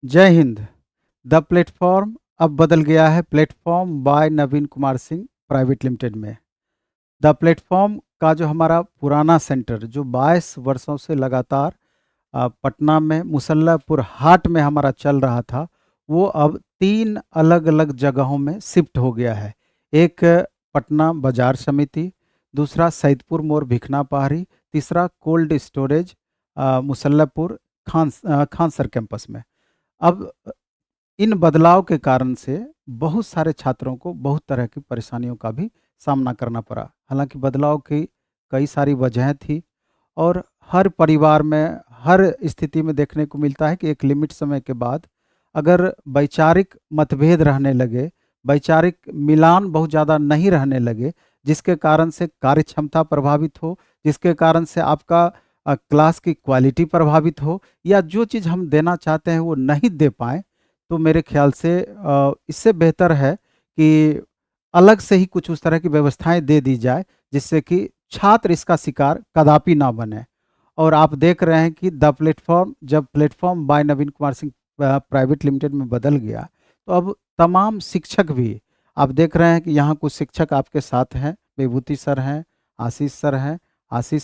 जय Hind. The platform अब बदल गया है प्लेटफॉर्म बाय नवीन कुमार सिंह प्राइवेट लिमिटेड में। द प्लेटफॉर्म का जो हमारा पुराना सेंटर जो 22 वर्षों से लगातार पटना में मुसल्लापुर हाट में हमारा चल रहा था, वो अब 3 अलग-अलग जगहों में शिफ्ट हो गया है। एक पटना बाज़ार समिति, दूसरा सैदपुर मोड़ भिखना पहाड़ी, तीसरा cold storage Musallapur Khan sir campus में। अब इन बदलाव के कारण से बहुत सारे छात्रों को बहुत तरह की परेशानियों का भी सामना करना पड़ा। हालाँकि बदलाव की कई सारी वजहें थी और हर परिवार में, हर स्थिति में देखने को मिलता है कि एक लिमिट समय के बाद अगर वैचारिक मतभेद रहने लगे, वैचारिक मिलान बहुत ज़्यादा नहीं रहने लगे, जिसके कारण से कार्य क्षमता प्रभावित हो, जिसके कारण से आपका क्लास की क्वालिटी प्रभावित हो, या जो चीज़ हम देना चाहते हैं वो नहीं दे पाएँ, तो मेरे ख्याल से इससे बेहतर है कि अलग से ही कुछ उस तरह की व्यवस्थाएँ दे दी जाए, जिससे कि छात्र इसका शिकार कदापि ना बने। और आप देख रहे हैं कि द प्लेटफ़ॉर्म जब प्लेटफ़ॉर्म बाय नवीन कुमार सिंह प्राइवेट लिमिटेड में बदल गया, तो अब तमाम शिक्षक भी आप देख रहे हैं कि यहाँ कुछ शिक्षक आपके साथ हैं, विभूति सर हैं, आशीष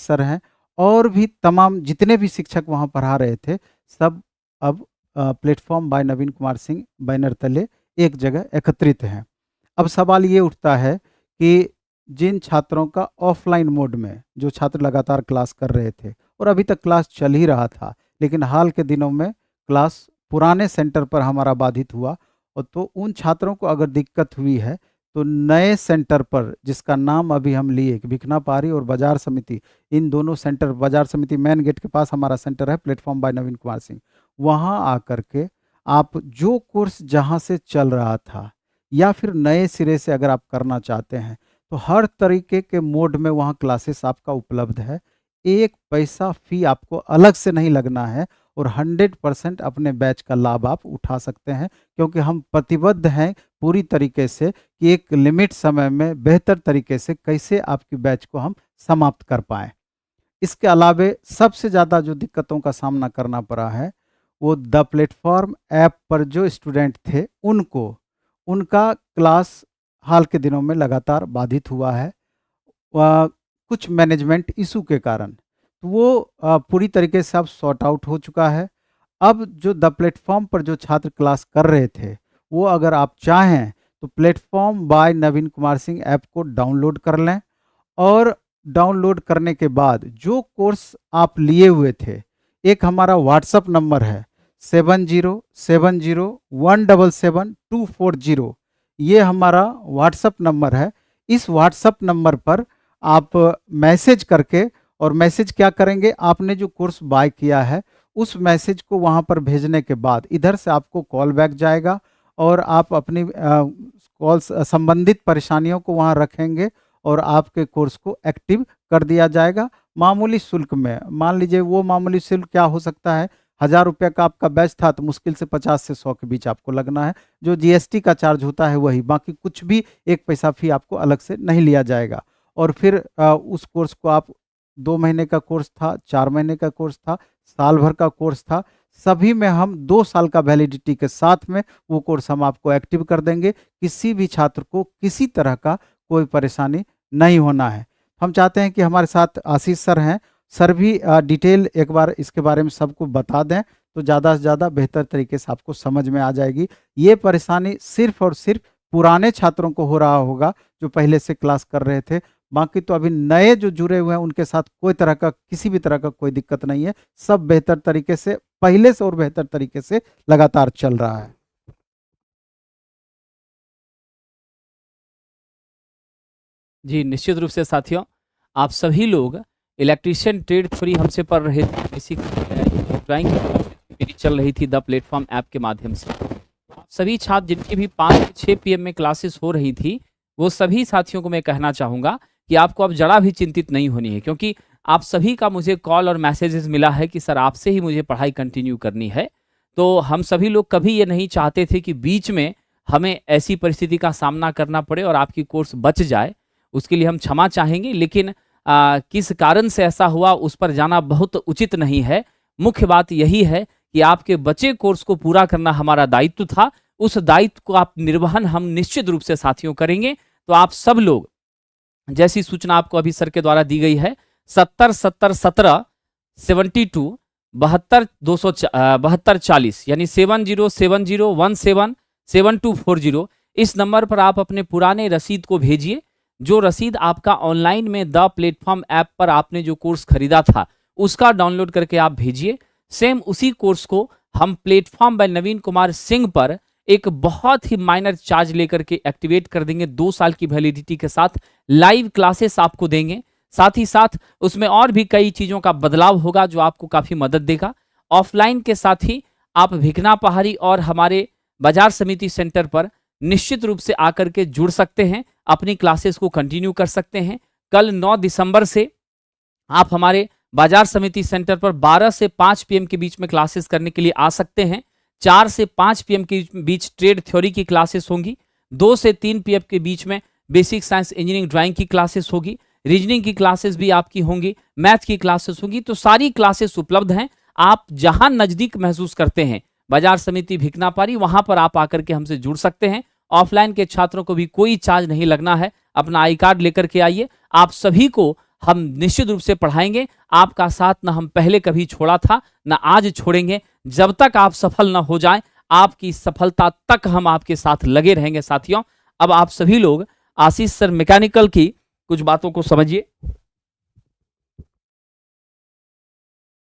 सर हैं और भी तमाम जितने भी शिक्षक वहाँ पढ़ा रहे थे, सब अब प्लेटफ़ॉर्म बाय नवीन कुमार सिंह बैनर तले एक जगह एकत्रित हैं। अब सवाल ये उठता है कि जिन छात्रों का ऑफ़लाइन मोड में जो छात्र लगातार क्लास कर रहे थे और अभी तक क्लास चल ही रहा था, लेकिन हाल के दिनों में क्लास पुराने सेंटर पर हमारा बाधित हुआ, और तो उन छात्रों को अगर दिक्कत हुई है, तो नए सेंटर पर जिसका नाम अभी हम लिए कि भिखना पहाड़ी और बाज़ार समिति, इन दोनों सेंटर, बाज़ार समिति मेन गेट के पास हमारा सेंटर है प्लेटफ़ॉर्म बाय नवीन कुमार सिंह। वहाँ आकर के आप जो कोर्स जहाँ से चल रहा था या फिर नए सिरे से अगर आप करना चाहते हैं, तो हर तरीके के मोड में वहाँ क्लासेस आपका उपलब्ध है। एक पैसा फ़ी आपको अलग से नहीं लगना है और 100% अपने बैच का लाभ आप उठा सकते हैं, क्योंकि हम प्रतिबद्ध हैं पूरी तरीके से कि एक लिमिट समय में बेहतर तरीके से कैसे आपकी बैच को हम समाप्त कर पाएँ। इसके अलावे सबसे ज़्यादा जो दिक्कतों का सामना करना पड़ा है, वो द प्लेटफ़ॉर्म ऐप पर जो स्टूडेंट थे, उनका क्लास हाल के दिनों में लगातार बाधित हुआ है कुछ मैनेजमेंट इशू के कारण। तो वो पूरी तरीके से अब सॉर्ट आउट हो चुका है। अब जो द प्लेटफ़ॉर्म पर जो छात्र क्लास कर रहे थे, वो अगर आप चाहें तो प्लेटफ़ॉर्म बाय नवीन कुमार सिंह ऐप को डाउनलोड कर लें, और डाउनलोड करने के बाद जो कोर्स आप लिए हुए थे, एक हमारा व्हाट्सएप नंबर है 7070177240, ये हमारा व्हाट्सएप नंबर है। इस व्हाट्सएप नंबर पर आप मैसेज करके, और मैसेज क्या करेंगे, आपने जो कोर्स बाय किया है उस मैसेज को वहाँ पर भेजने के बाद इधर से आपको कॉल बैक जाएगा और आप अपनी कॉल संबंधित परेशानियों को वहाँ रखेंगे और आपके कोर्स को एक्टिव कर दिया जाएगा मामूली शुल्क में। मान लीजिए वो मामूली शुल्क क्या हो सकता है, 1000 रुपये का आपका बैच था तो मुश्किल से 50 से 100 के बीच आपको लगना है। जो जीएसटी का चार्ज होता है वही, बाकी कुछ भी एक पैसा फी आपको अलग से नहीं लिया जाएगा। और फिर उस कोर्स को आप 2 महीने का कोर्स था, 4 महीने का कोर्स था, साल भर का कोर्स था, सभी में हम 2 साल का वैलिडिटी के साथ में वो कोर्स हम आपको एक्टिव कर देंगे। किसी भी छात्र को किसी तरह का कोई परेशानी नहीं होना है। हम चाहते हैं कि हमारे साथ आशीष सर हैं, सर भी डिटेल एक बार इसके बारे में सबको बता दें, तो ज़्यादा से ज़्यादा बेहतर तरीके से आपको समझ में आ जाएगी। ये परेशानी सिर्फ़ और सिर्फ़ पुराने छात्रों को हो रहा होगा जो पहले से क्लास कर रहे थे, बाकी तो अभी नए जो जुड़े हुए हैं उनके साथ कोई तरह का, किसी भी तरह का कोई दिक्कत नहीं है। सब बेहतर तरीके से, पहले से और बेहतर तरीके से लगातार चल रहा है। जी, निश्चित रूप से साथियों, आप सभी लोग इलेक्ट्रीशियन ट्रेड थ्योरी हमसे पढ़ रहे थे, बेसिक ड्राइंग मेरी चल रही थी द प्लेटफ़ॉर्म ऐप के माध्यम से। आप सभी छात्र जिनकी भी 5 से 6 पीएम में क्लासेस हो रही थी, वो सभी साथियों को मैं कहना चाहूँगा कि आपको अब ज़रा भी चिंतित नहीं होनी है, क्योंकि आप सभी का मुझे कॉल और मैसेजेस मिला है कि सर आपसे ही मुझे पढ़ाई कंटिन्यू करनी है। तो हम सभी लोग कभी ये नहीं चाहते थे कि बीच में हमें ऐसी परिस्थिति का सामना करना पड़े और आपकी कोर्स बच जाए। उसके लिए हम क्षमा चाहेंगे, लेकिन किस कारण से ऐसा हुआ उस पर जाना बहुत उचित नहीं है। मुख्य बात यही है कि आपके बचे कोर्स को पूरा करना हमारा दायित्व था। उस दायित्व को आप निर्वहन हम निश्चित रूप से साथियों करेंगे। तो आप सब लोग, जैसी सूचना आपको अभी सर के द्वारा दी गई है, 707017 72 यानी 7070177240 इस नंबर पर आप अपने पुराने रसीद को भेजिए। जो रसीद आपका ऑनलाइन में द प्लेटफॉर्म ऐप पर आपने जो कोर्स खरीदा था उसका डाउनलोड करके आप भेजिए। सेम उसी कोर्स को हम प्लेटफॉर्म बाय नवीन कुमार सिंह पर एक बहुत ही माइनर चार्ज लेकर के एक्टिवेट कर देंगे। 2 साल की वैलिडिटी के साथ लाइव क्लासेस आपको देंगे। साथ ही साथ उसमें और भी कई चीजों का बदलाव होगा जो आपको काफी मदद देगा। ऑफलाइन के साथ ही आप भिकना पहाड़ी और हमारे बाजार समिति सेंटर पर निश्चित रूप से आकर के जुड़ सकते हैं, अपनी क्लासेस को कंटिन्यू कर सकते हैं। कल 9 दिसंबर से आप हमारे बाजार समिति सेंटर पर 12 से 5 पीएम के बीच में क्लासेस करने के लिए आ सकते हैं। 4 से 5 पीएम के बीच ट्रेड थ्योरी की क्लासेस होंगी। 2 से 3 पीएम के बीच में बेसिक साइंस इंजीनियरिंग ड्राइंग की क्लासेस होगी। रीजनिंग की क्लासेस भी आपकी होंगी, मैथ की क्लासेस होंगी। तो सारी क्लासेस उपलब्ध हैं। आप जहां नजदीक महसूस करते हैं बाजार समिति भिकनापारी, वहां पर आप आकर के हमसे जुड़ सकते हैं। ऑफलाइन के छात्रों को भी कोई चार्ज नहीं लगना है। अपना आई कार्ड लेकर के आइए। आप सभी को हम निश्चित रूप से पढ़ाएंगे। आपका साथ ना हम पहले कभी छोड़ा था, ना आज छोड़ेंगे। जब तक आप सफल ना हो जाएं, आपकी सफलता तक हम आपके साथ लगे रहेंगे साथियों। अब आप सभी लोग आशीष सर मैकेनिकल की कुछ बातों को समझिए।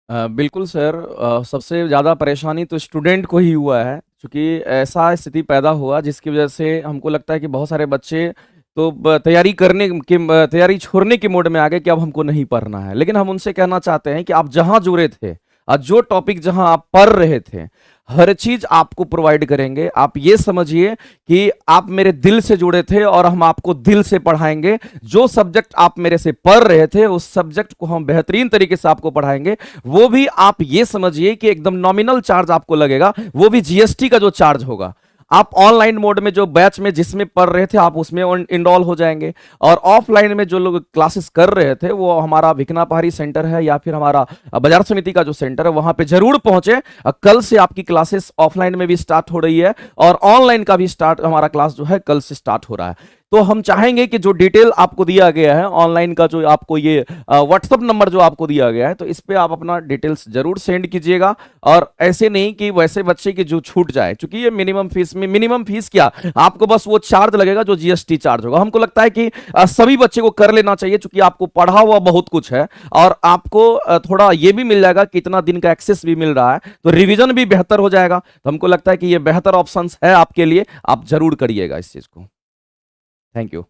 बिल्कुल सर, सबसे ज़्यादा परेशानी तो स्टूडेंट को ही हुआ है, क्योंकि ऐसा स्थिति पैदा हुआ जिसकी वजह से हमको लगता है कि बहुत सारे बच्चे तो तैयारी छोड़ने के मोड में आ गए कि अब हमको नहीं पढ़ना है। लेकिन हम उनसे कहना चाहते हैं कि आप जहां जुड़े थे और जो टॉपिक जहां आप पढ़ रहे थे, हर चीज आपको प्रोवाइड करेंगे। आप ये समझिए कि आप मेरे दिल से जुड़े थे और हम आपको दिल से पढ़ाएंगे। जो सब्जेक्ट आप मेरे से पढ़ रहे थे उस सब्जेक्ट को हम बेहतरीन तरीके से आपको पढ़ाएंगे। वो भी आप ये समझिए कि एकदम नॉमिनल चार्ज आपको लगेगा, वो भी जीएसटी का जो चार्ज होगा। आप ऑनलाइन मोड में जो बैच में जिसमें पढ़ रहे थे आप उसमें इनरोल हो जाएंगे, और ऑफलाइन में जो लोग क्लासेस कर रहे थे वो हमारा भिकना पहाड़ी सेंटर है या फिर हमारा बाजार समिति का जो सेंटर है वहां पे जरूर पहुंचे। कल से आपकी क्लासेस ऑफलाइन में भी स्टार्ट हो रही है और ऑनलाइन का भी हमारा क्लास जो है कल से स्टार्ट हो रहा है। तो हम चाहेंगे कि जो डिटेल आपको दिया गया है ऑनलाइन का, जो आपको ये व्हाट्सएप नंबर जो आपको दिया गया है, तो इस पे आप अपना डिटेल्स जरूर सेंड कीजिएगा। और ऐसे नहीं कि वैसे बच्चे की जो छूट जाए, क्योंकि ये मिनिमम फीस क्या, आपको बस वो चार्ज लगेगा जो जीएसटी चार्ज होगा। हमको लगता है कि सभी बच्चे को कर लेना चाहिए, क्योंकि आपको पढ़ा हुआ बहुत कुछ है और आपको थोड़ा ये भी मिल जाएगा, कितना दिन का एक्सेस भी मिल रहा है, तो रिविजन भी बेहतर हो जाएगा। तो हमको लगता है कि ये बेहतर ऑप्शन है आपके लिए, आप जरूर करिएगा इस चीज को। Thank you.